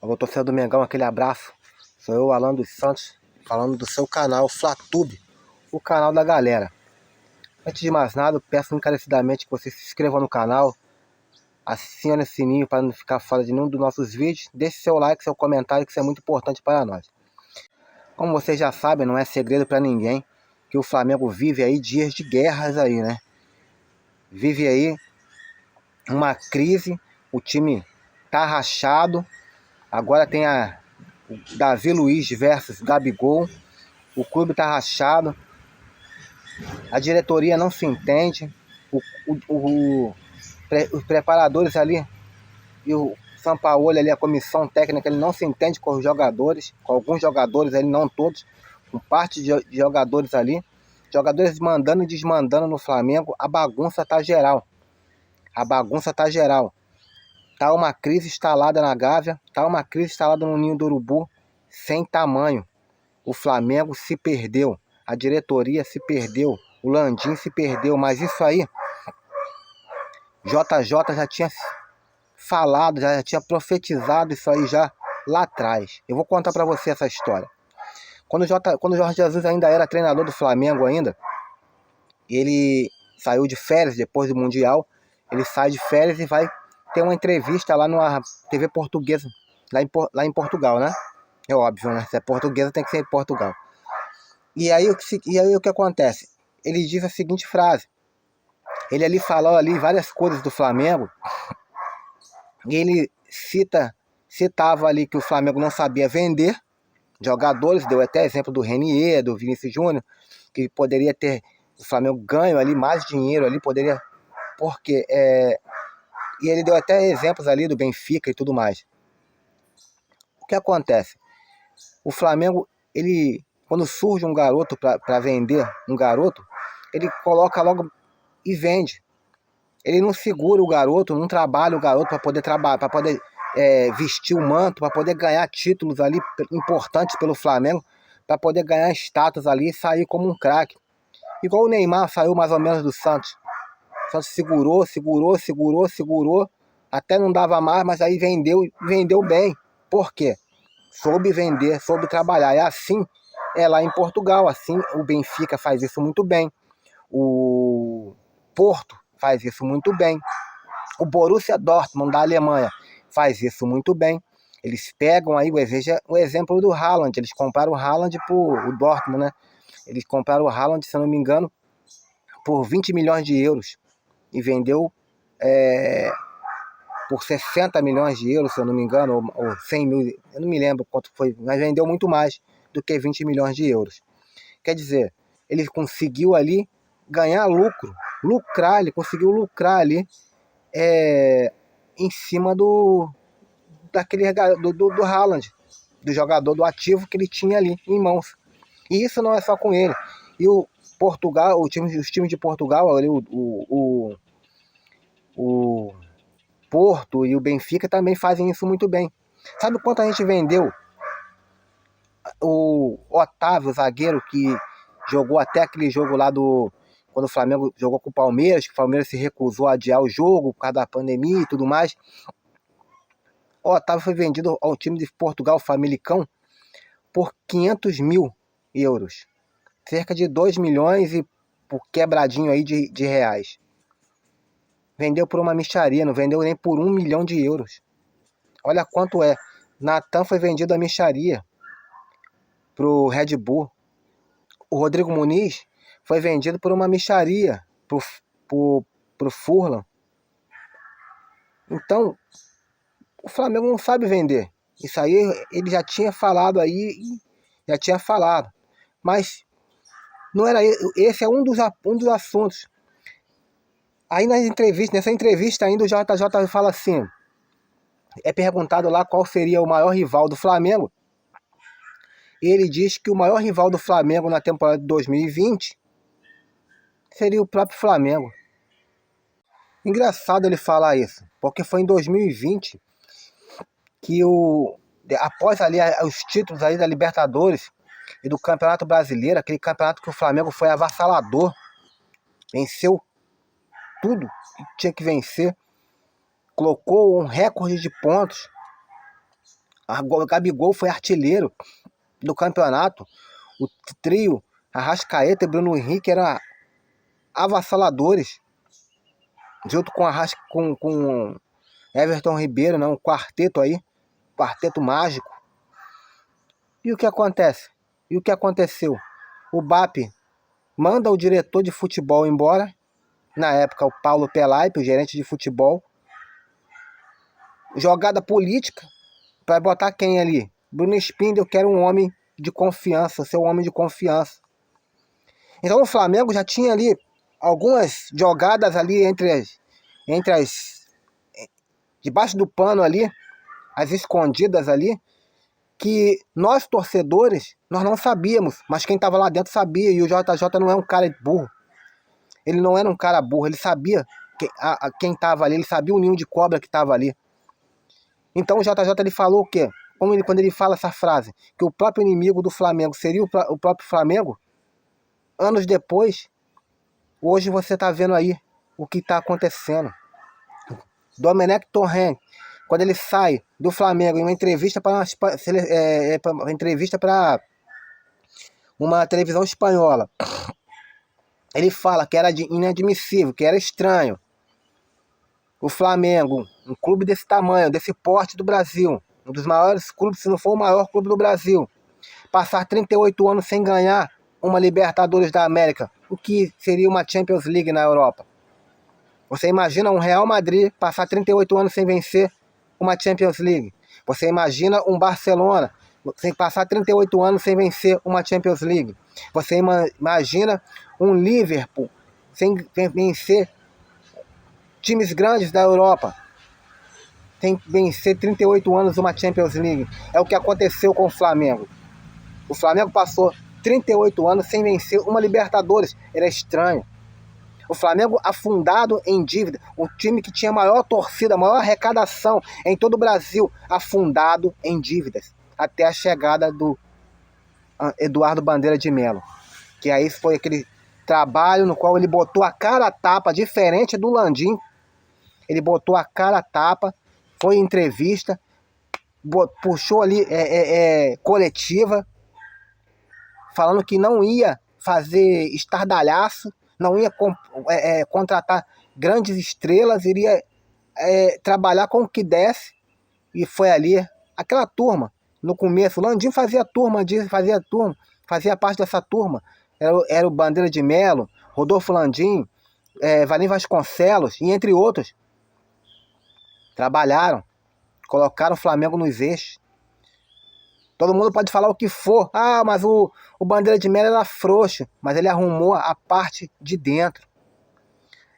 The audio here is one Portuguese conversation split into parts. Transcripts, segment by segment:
Alô, torcedor do Mengão, aquele abraço. Sou eu, Alan dos Santos, falando do seu canal, Flatube, o canal da galera. Antes de mais nada, eu peço encarecidamente que você se inscreva no canal, acione o sininho para não ficar fora de nenhum dos nossos vídeos, deixe seu like, seu comentário, que isso é muito importante para nós. Como vocês já sabem, não é segredo para ninguém que o Flamengo vive aí dias de guerras aí, né? Vive aí uma crise, o time tá rachado. Agora tem o Davi Luiz versus Gabigol. O clube tá rachado. A diretoria não se entende. Os preparadores ali e o Sampaoli ali, a comissão técnica, ele não se entende com os jogadores, com alguns jogadores ali, não todos, com parte de jogadores ali. Jogadores mandando e desmandando no Flamengo. A bagunça tá geral. A bagunça tá geral. Tá uma crise instalada na Gávea, tá uma crise instalada no Ninho do Urubu, sem tamanho. O Flamengo se perdeu, a diretoria se perdeu, o Landim se perdeu, mas isso aí, JJ já tinha falado, já tinha profetizado isso aí já lá atrás. Eu vou contar pra você essa história. Quando o Jorge Jesus ainda era treinador do Flamengo ainda, ele saiu de férias depois do Mundial, ele sai de férias e vai ter uma entrevista lá numa TV portuguesa, lá em Portugal, né? É óbvio, né? Se é portuguesa, tem que ser em Portugal. E aí o que acontece? Ele diz a seguinte frase. Ele ali falou ali várias coisas do Flamengo. E ele citava ali que o Flamengo não sabia vender jogadores. Deu até exemplo do Renier, do Vinícius Júnior, que poderia ter o Flamengo ganho ali mais dinheiro ali, poderia... Porque e ele deu até exemplos ali do Benfica e tudo mais. O que acontece? O Flamengo, ele, quando surge um garoto para vender um garoto, ele coloca logo e vende. Ele não segura o garoto, não trabalha o garoto para poder trabalhar, para poder vestir o manto, para poder ganhar títulos ali importantes pelo Flamengo, para poder ganhar status ali e sair como um craque. Igual o Neymar saiu mais ou menos do Santos. O Santos segurou, até não dava mais, mas aí vendeu bem. Por quê? Soube vender, soube trabalhar. É assim, lá em Portugal, assim o Benfica faz isso muito bem. O Porto faz isso muito bem. O Borussia Dortmund da Alemanha faz isso muito bem. Eles pegam aí, veja o exemplo do Haaland. Eles compraram o Haaland por o Dortmund, né? Eles compraram o Haaland, se eu não me engano, por 20 milhões de euros. E vendeu por 60 milhões de euros, se eu não me engano, ou 100 mil, eu não me lembro quanto foi, mas vendeu muito mais do que 20 milhões de euros. Quer dizer, ele conseguiu ali ganhar lucrar, ele conseguiu lucrar ali em cima do Haaland, do jogador, do ativo que ele tinha ali em mãos. E isso não é só com ele. E o Portugal, os times de Portugal, ali, o Porto e o Benfica também fazem isso muito bem. Sabe quanto a gente vendeu o Otávio, o zagueiro que jogou até aquele jogo lá quando o Flamengo jogou com o Palmeiras, que o Palmeiras se recusou a adiar o jogo por causa da pandemia e tudo mais. O Otávio foi vendido ao time de Portugal, Famalicão, por 500 mil euros. Cerca de 2 milhões e por quebradinho aí de reais. Vendeu por uma mixaria, não vendeu nem por 1 milhão de euros. Olha quanto é. Natan foi vendido a mixaria pro Red Bull. O Rodrigo Muniz foi vendido por uma mixaria pro Fulham. Então, o Flamengo não sabe vender. Isso aí ele já tinha falado aí, já tinha falado. Mas não era esse é um dos assuntos. Aí nessa entrevista ainda o JJ fala assim, é perguntado lá qual seria o maior rival do Flamengo. E ele diz que o maior rival do Flamengo na temporada de 2020 seria o próprio Flamengo. Engraçado ele falar isso, porque foi em 2020 que após ali os títulos aí da Libertadores e do Campeonato Brasileiro, aquele campeonato que o Flamengo foi avassalador, venceu tudo que tinha que vencer, colocou um recorde de pontos. O Gabigol foi artilheiro do campeonato. O trio Arrascaeta e Bruno Henrique eram avassaladores. Junto com Everton Ribeiro, né? Um quarteto aí. Quarteto mágico. E o que acontece? E o que aconteceu? O BAP manda o diretor de futebol embora. Na época, o Paulo Pelaipe, o gerente de futebol. Jogada política. Para botar quem ali? Bruno Spindel, que era um homem de confiança, seu homem de confiança. Então o Flamengo já tinha ali algumas jogadas ali debaixo do pano ali, as escondidas ali, que nós torcedores, nós não sabíamos, mas quem estava lá dentro sabia, e o JJ não é um cara burro. Ele não era um cara burro, ele sabia quem estava ali, ele sabia o ninho de cobra que estava ali. Então o JJ ele falou o quê? Quando ele fala essa frase, que o próprio inimigo do Flamengo seria o próprio Flamengo, anos depois, hoje você está vendo aí o que está acontecendo. Domenech Torrent, quando ele sai do Flamengo em uma entrevista para uma televisão espanhola, ele fala que era inadmissível, que era estranho o Flamengo, um clube desse tamanho, desse porte do Brasil, um dos maiores clubes, se não for o maior clube do Brasil, passar 38 anos sem ganhar uma Libertadores da América, o que seria uma Champions League na Europa. Você imagina um Real Madrid passar 38 anos sem vencer uma Champions League. Você imagina um Barcelona sem passar 38 anos sem vencer uma Champions League. Você imagina um Liverpool sem vencer times grandes da Europa. Sem vencer 38 anos uma Champions League. É o que aconteceu com o Flamengo. O Flamengo passou 38 anos sem vencer uma Libertadores. Era estranho. O Flamengo afundado em dívida, um time que tinha maior torcida, maior arrecadação em todo o Brasil, afundado em dívidas, até a chegada do Eduardo Bandeira de Melo, que aí foi aquele trabalho no qual ele botou a cara a tapa, diferente do Landim, ele botou a cara a tapa, foi em entrevista, puxou ali coletiva, falando que não ia fazer estardalhaço, não ia contratar grandes estrelas, iria trabalhar com o que desse, e foi ali aquela turma. No começo, o Landim fazia parte dessa turma. Era o Bandeira de Melo, Rodolfo Landim, Valim Vasconcelos, e entre outros. Trabalharam, colocaram o Flamengo nos eixos. Todo mundo pode falar o que for. Ah, mas o Bandeira de Melo era frouxo. Mas ele arrumou a parte de dentro.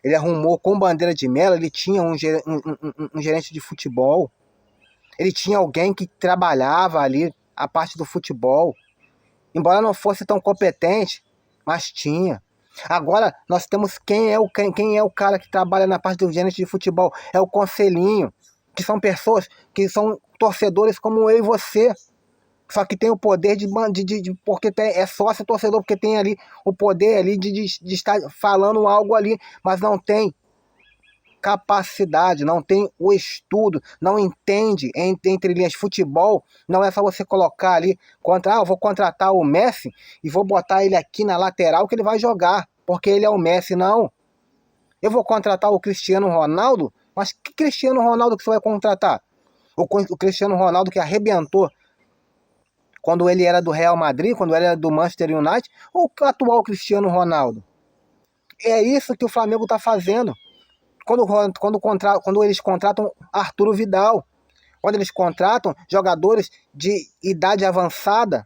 Ele arrumou com o Bandeira de Melo. Ele tinha um gerente de futebol. Ele tinha alguém que trabalhava ali a parte do futebol. Embora não fosse tão competente, mas tinha. Agora nós temos quem é o cara que trabalha na parte do gerente de futebol. É o conselhinho. Que são pessoas que são torcedores como eu e você. Só que tem o poder porque é sócio torcedor, porque tem ali o poder ali de estar falando algo ali, mas não tem capacidade, não tem o estudo, não entende entre linhas. Futebol não é só você colocar ali, eu vou contratar o Messi e vou botar ele aqui na lateral que ele vai jogar, porque ele é o Messi. Não. Eu vou contratar o Cristiano Ronaldo, mas que Cristiano Ronaldo que você vai contratar? O Cristiano Ronaldo que arrebentou quando ele era do Real Madrid, quando ele era do Manchester United, ou o atual Cristiano Ronaldo? É isso que o Flamengo está fazendo. Quando eles contratam Arturo Vidal, quando eles contratam jogadores de idade avançada,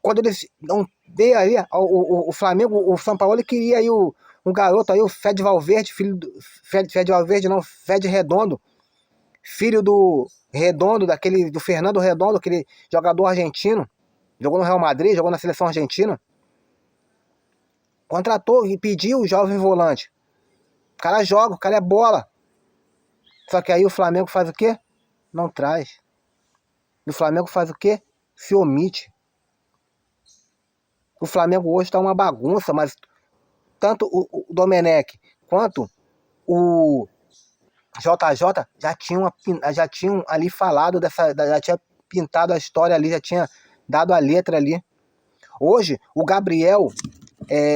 quando eles não dê aí, o Flamengo, o São Paulo queria aí um garoto aí, o Fede Valverde, Fede Valverde não, Fede Redondo, filho do Redondo, do Fernando Redondo, aquele jogador argentino, jogou no Real Madrid, jogou na seleção argentina. Contratou e pediu o jovem volante. O cara joga, o cara é bola. Só que aí o Flamengo faz o quê? Não traz. E o Flamengo faz o quê? Se omite. O Flamengo hoje está uma bagunça, mas tanto o Domenech quanto o JJ já tinham ali falado já tinha pintado a história ali, já tinha dado a letra ali. Hoje, o Gabriel,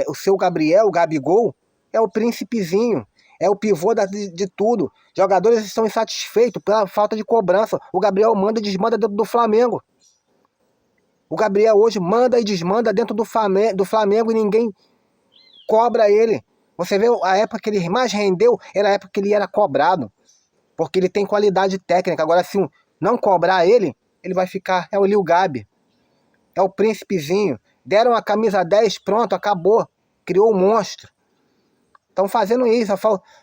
o seu Gabriel, o Gabigol, é o príncipezinho, é o pivô de tudo. Jogadores estão insatisfeitos pela falta de cobrança. O Gabriel manda e desmanda dentro do Flamengo. O Gabriel hoje manda e desmanda dentro do Flamengo e ninguém cobra ele. Você vê a época que ele mais rendeu, era a época que ele era cobrado. Porque ele tem qualidade técnica. Agora, se não cobrar ele, ele vai ficar... É o Lil Gabi. É o príncipezinho. Deram a camisa 10, pronto, acabou. Criou um monstro. Estão fazendo isso.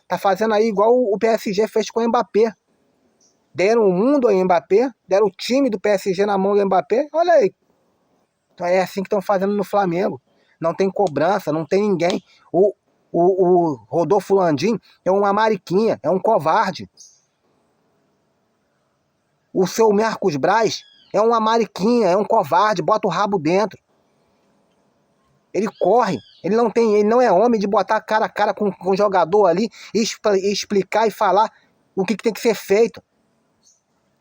Tá fazendo aí igual o PSG fez com o Mbappé. Deram o mundo ao Mbappé. Deram o time do PSG na mão do Mbappé. Olha aí. Então é assim que estão fazendo no Flamengo. Não tem cobrança, não tem ninguém. O Rodolfo Landim é uma mariquinha, é um covarde. O seu Marcos Braz é uma mariquinha, é um covarde, bota o rabo dentro. Ele corre, ele não é homem de botar cara a cara com o jogador ali e explicar e falar o que tem que ser feito.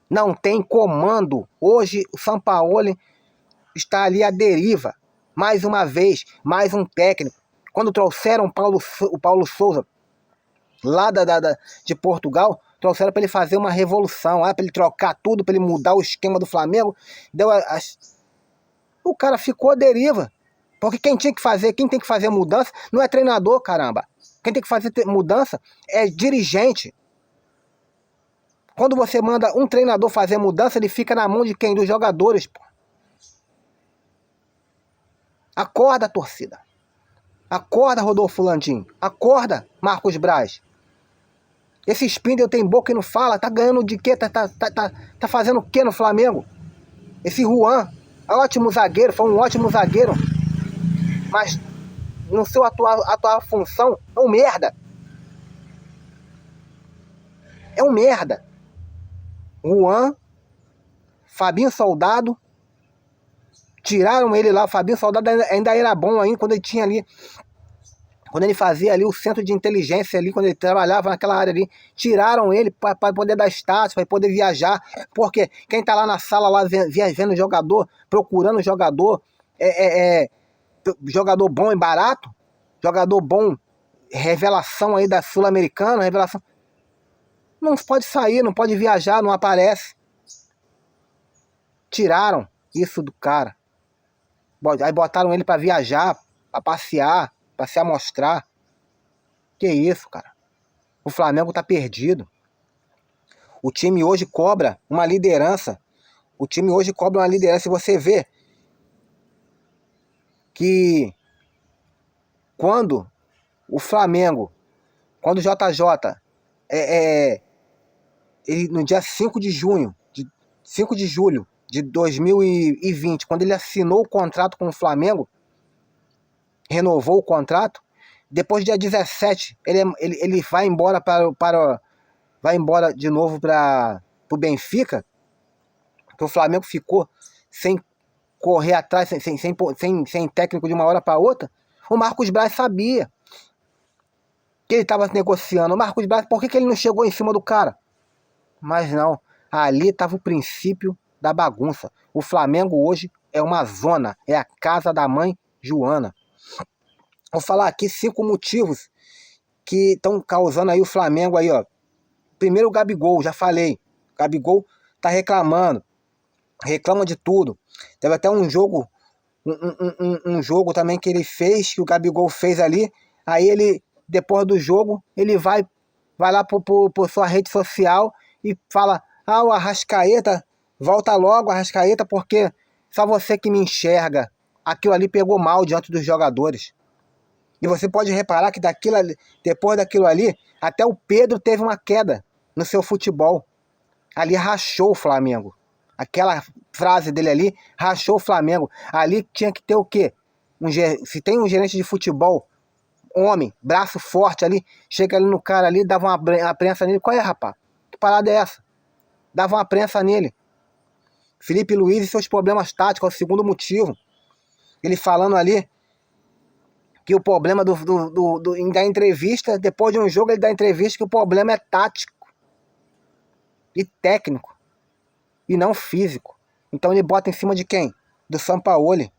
Não tem comando. Hoje o Sampaoli está ali à deriva. Mais uma vez, mais um técnico. Quando trouxeram o Paulo Souza lá de Portugal, trouxeram para ele fazer uma revolução, para ele trocar tudo, para ele mudar o esquema do Flamengo. O cara ficou à deriva. Porque quem tem que fazer mudança não é treinador, caramba. Quem tem que fazer mudança é dirigente. Quando você manda um treinador fazer mudança, ele fica na mão de quem? Dos jogadores, pô. Acorda, torcida. Acorda, Rodolfo Landim. Acorda, Marcos Braz. Esse Spindle tem boca e não fala. Tá ganhando de quê? Tá fazendo o quê no Flamengo? Esse Juan, ótimo zagueiro, foi um ótimo zagueiro. Mas no seu atual função, é um merda. É um merda. Juan, Fabinho Soldado, tiraram ele lá. O Fabinho Soldado ainda era bom ainda quando ele tinha ali, quando ele fazia ali o centro de inteligência ali, quando ele trabalhava naquela área ali. Tiraram ele para poder dar status, para poder viajar. Porque quem tá lá na sala lá vendo jogador, procurando jogador, jogador bom e barato, jogador bom, revelação aí da Sul-Americana, revelação. Não pode sair, não pode viajar, não aparece. Tiraram isso do cara. Aí botaram ele para viajar, para passear, para se amostrar. Que isso, cara? O Flamengo tá perdido. O time hoje cobra uma liderança. O time hoje cobra uma liderança. E você vê que quando o Flamengo, quando o JJ, ele, no dia 5 de julho de 2020, quando ele assinou o contrato com o Flamengo, renovou o contrato, depois do dia 17, ele vai embora vai embora de novo para o Benfica, que o Flamengo ficou sem correr atrás, sem técnico de uma hora para outra. O Marcos Braz sabia que ele estava negociando. O Marcos Braz, por que ele não chegou em cima do cara? Mas não, ali estava o princípio da bagunça. O Flamengo hoje é uma zona, é a casa da mãe Joana. Vou falar aqui 5 motivos que estão causando aí o Flamengo aí, ó. Primeiro, o Gabigol, já falei. O Gabigol tá reclamando, reclama de tudo. Teve até um jogo, um jogo também que ele fez, que o Gabigol fez ali. Aí ele, depois do jogo, ele vai lá por sua rede social e fala: ah, o Arrascaeta, volta logo, Arrascaeta, porque só você que me enxerga. Aquilo ali pegou mal diante dos jogadores. E você pode reparar que depois daquilo ali, até o Pedro teve uma queda no seu futebol. Ali rachou o Flamengo. Aquela frase dele ali, rachou o Flamengo. Ali tinha que ter o quê? Se tem um gerente de futebol, homem, braço forte ali, chega ali no cara ali, dava uma prensa nele. Qual é, rapaz? Que parada é essa? Dava uma prensa nele. Felipe Luiz e seus problemas táticos, é o segundo motivo. Ele falando ali que o problema da entrevista, depois de um jogo ele dá entrevista que o problema é tático e técnico e não físico. Então ele bota em cima de quem? Do Sampaoli.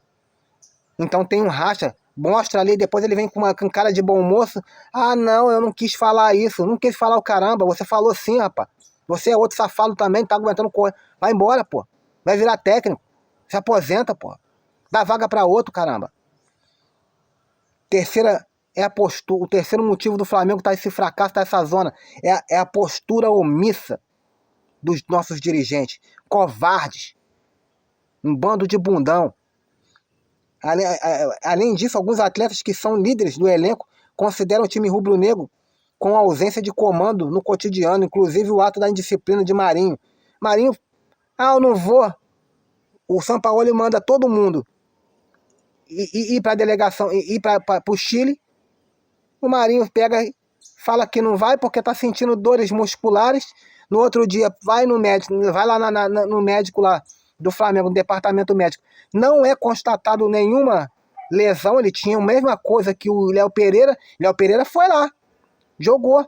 Então tem um racha, mostra ali, depois ele vem com cara de bom moço. Ah, não, eu não quis falar isso. Não quis falar o caramba, você falou sim, rapaz. Você é outro safado também, tá aguentando correr. Vai embora, pô. Vai virar técnico. Se aposenta, pô. Dá vaga pra outro, caramba. Terceira é a postura. O terceiro motivo do Flamengo tá esse fracasso, tá essa zona. É a postura omissa dos nossos dirigentes. Covardes. Um bando de bundão. Além disso, alguns atletas que são líderes do elenco consideram o time rubro-negro com ausência de comando no cotidiano, inclusive o ato da indisciplina de Marinho. Marinho, eu não vou. O Sampaoli manda todo mundo ir para a delegação, ir para o Chile. O Marinho pega, fala que não vai porque está sentindo dores musculares. No outro dia vai no médico, vai lá no médico lá do Flamengo, no departamento médico. Não é constatado nenhuma lesão, ele tinha a mesma coisa que o Léo Pereira. Léo Pereira foi lá, jogou.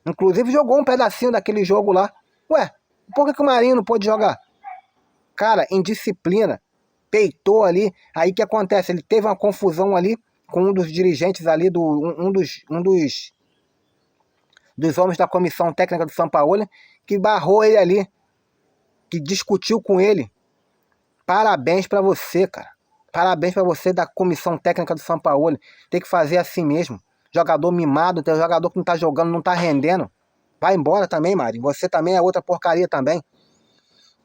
Inclusive jogou um pedacinho daquele jogo lá. Ué, por que o Marinho não pôde jogar? Cara, indisciplina, peitou ali. Aí o que acontece? Ele teve uma confusão ali com um dos dirigentes ali, um dos homens da comissão técnica do Sampaoli, que barrou ele ali, que discutiu com ele. Parabéns pra você, cara. Parabéns pra você da comissão técnica do Sampaoli. Tem que fazer assim mesmo. Jogador mimado, tem jogador que não tá jogando, não tá rendendo. Vai embora também, Marinho. Você também é outra porcaria também.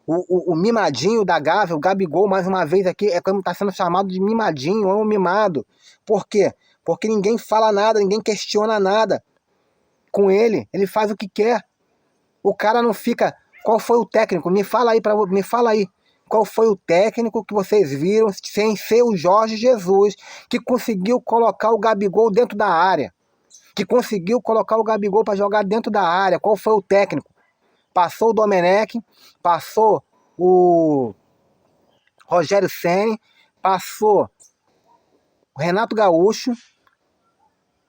O mimadinho da Gávea, o Gabigol, mais uma vez aqui, é como tá sendo chamado de mimadinho, é um mimado. Por quê? Porque ninguém fala nada, ninguém questiona nada com ele. Ele faz o que quer. O cara não fica... Qual foi o técnico? Me fala aí. Qual foi o técnico que vocês viram, sem ser o Jorge Jesus, que conseguiu colocar o Gabigol dentro da área? Que conseguiu colocar o Gabigol para jogar dentro da área? Qual foi o técnico? Passou o Domenech, passou o Rogério Ceni, passou o Renato Gaúcho,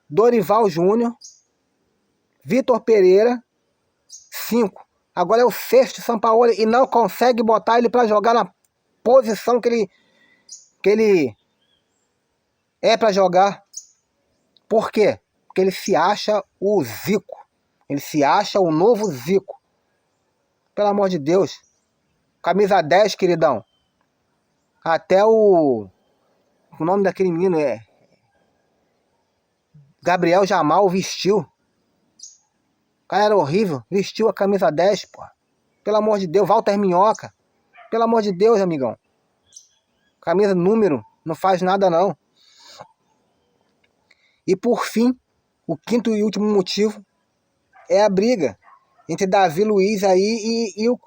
Dorival Júnior, Vitor Pereira, 5. Agora é o sexto Sampaoli e não consegue botar ele para jogar na posição que ele é para jogar. Por quê? Porque ele se acha o Zico. Ele se acha o novo Zico. Pelo amor de Deus. Camisa 10, queridão. Até o nome daquele menino é Gabriel Jamal vestiu. O cara era horrível. Vestiu a camisa 10, pô. Pelo amor de Deus. Walter Minhoca. Pelo amor de Deus, amigão. Camisa número. Não faz nada, não. E por fim, o quinto e último motivo é a briga entre Davi Luiz aí e o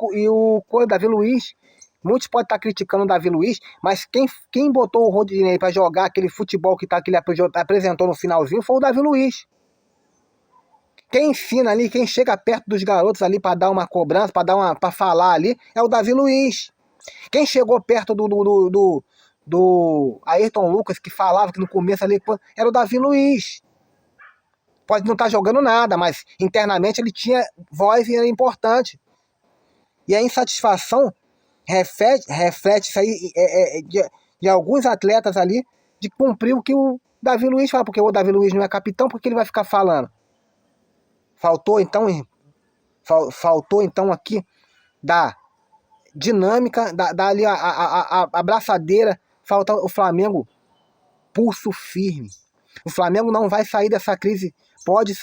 Davi Luiz. Muitos podem estar criticando o Davi Luiz, mas quem botou o Rodinei para jogar aquele futebol que ele apresentou no finalzinho foi o Davi Luiz. Quem ensina ali, quem chega perto dos garotos ali para dar uma cobrança, para falar ali, é o Davi Luiz. Quem chegou perto do Ayrton Lucas, que falava que no começo ali, era o Davi Luiz. Pode não estar jogando nada, mas internamente ele tinha voz e era importante. E a insatisfação reflete isso aí de alguns atletas ali, de cumprir o que o Davi Luiz fala, porque o Davi Luiz não é capitão, porque ele vai ficar falando. Faltou então aqui da dinâmica, da ali a abraçadeira, falta o Flamengo pulso firme. O Flamengo não vai sair dessa crise, pode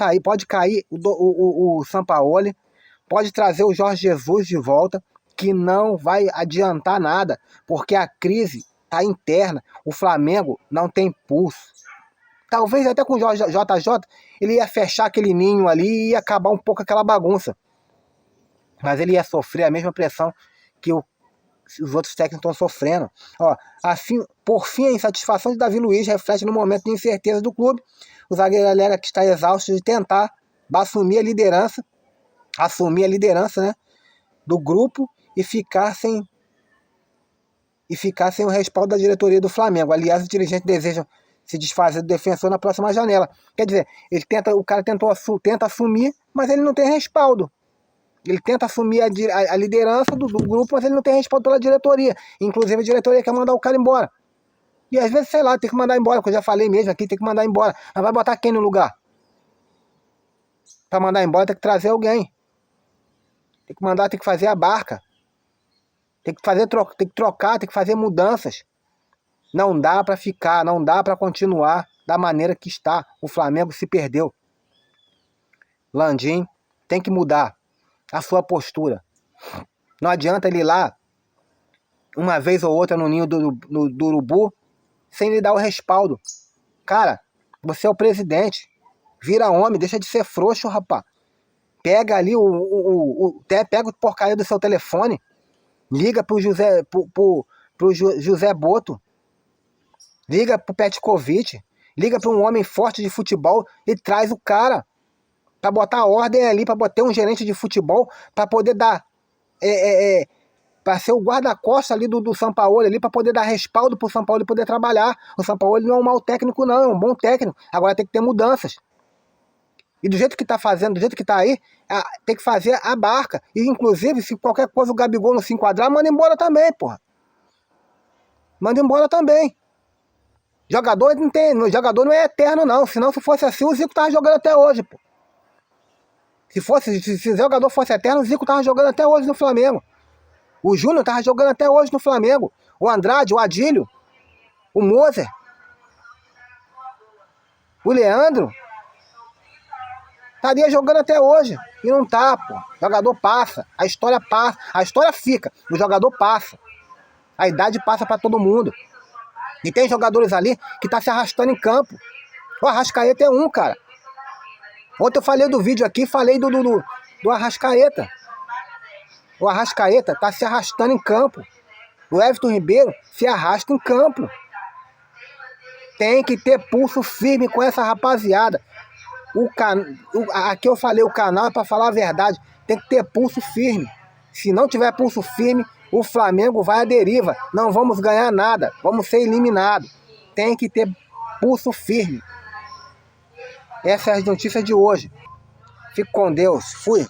cair o Sampaoli, pode trazer o Jorge Jesus de volta, que não vai adiantar nada, porque a crise está interna, o Flamengo não tem pulso. Talvez até com o JJ, ele ia fechar aquele ninho ali e ia acabar um pouco aquela bagunça. Mas ele ia sofrer a mesma pressão que os outros técnicos estão sofrendo. Ó, assim, por fim, a insatisfação de Davi Luiz reflete no momento de incerteza do clube. O zagueiro alega que está exausto de tentar assumir a liderança, né, do grupo e ficar sem o respaldo da diretoria do Flamengo. Aliás, os dirigentes desejam se desfazer do defensor na próxima janela. Quer dizer, o cara tenta assumir, mas ele não tem respaldo. Ele tenta assumir a liderança do grupo, mas ele não tem respaldo pela diretoria. Inclusive a diretoria quer mandar o cara embora. E às vezes, sei lá, tem que mandar embora, que eu já falei mesmo aqui, tem que mandar embora. Mas vai botar quem no lugar? Pra mandar embora tem que trazer alguém. Tem que mandar, tem que fazer a barca. Tem que trocar, tem que fazer mudanças. Não dá pra ficar, não dá pra continuar da maneira que está. O Flamengo se perdeu. Landim tem que mudar a sua postura. Não adianta ele ir lá uma vez ou outra no ninho do urubu sem lhe dar o respaldo. Cara, você é o presidente. Vira homem, deixa de ser frouxo, rapaz. Pega ali pega o porcaria do seu telefone, liga pro José Boto, liga pro Petkovic, liga para um homem forte de futebol e traz o cara para botar ordem ali, para botar um gerente de futebol, para poder dar para ser o guarda-costas ali do Sampaoli ali, para poder dar respaldo pro Sampaoli poder trabalhar. O Sampaoli não é um mau técnico não, é um bom técnico. Agora tem que ter mudanças. E do jeito que tá fazendo, do jeito que tá aí, tem que fazer a barca. E inclusive, se qualquer coisa o Gabigol não se enquadrar, manda embora também, porra. Manda embora também. Jogador não é eterno não. Senão, se fosse assim, o Zico tava jogando até hoje, pô. Se o jogador fosse eterno, o Zico tava jogando até hoje no Flamengo. O Júnior tava jogando até hoje no Flamengo. O Andrade, o Adílio, o Moser, o Leandro, estaria jogando até hoje. E não tá, pô. O jogador passa, a história passa, a história fica, o jogador passa. A idade passa pra todo mundo. E tem jogadores ali que tá se arrastando em campo. O Arrascaeta é um, cara. Ontem eu falei do vídeo aqui, falei do Arrascaeta. O Arrascaeta tá se arrastando em campo. O Everton Ribeiro se arrasta em campo. Tem que ter pulso firme com essa rapaziada. Aqui eu falei, o canal é para falar a verdade. Tem que ter pulso firme. Se não tiver pulso firme, o Flamengo vai à deriva. Não vamos ganhar nada. Vamos ser eliminados. Tem que ter pulso firme. Essa é a notícia de hoje. Fique com Deus. Fui.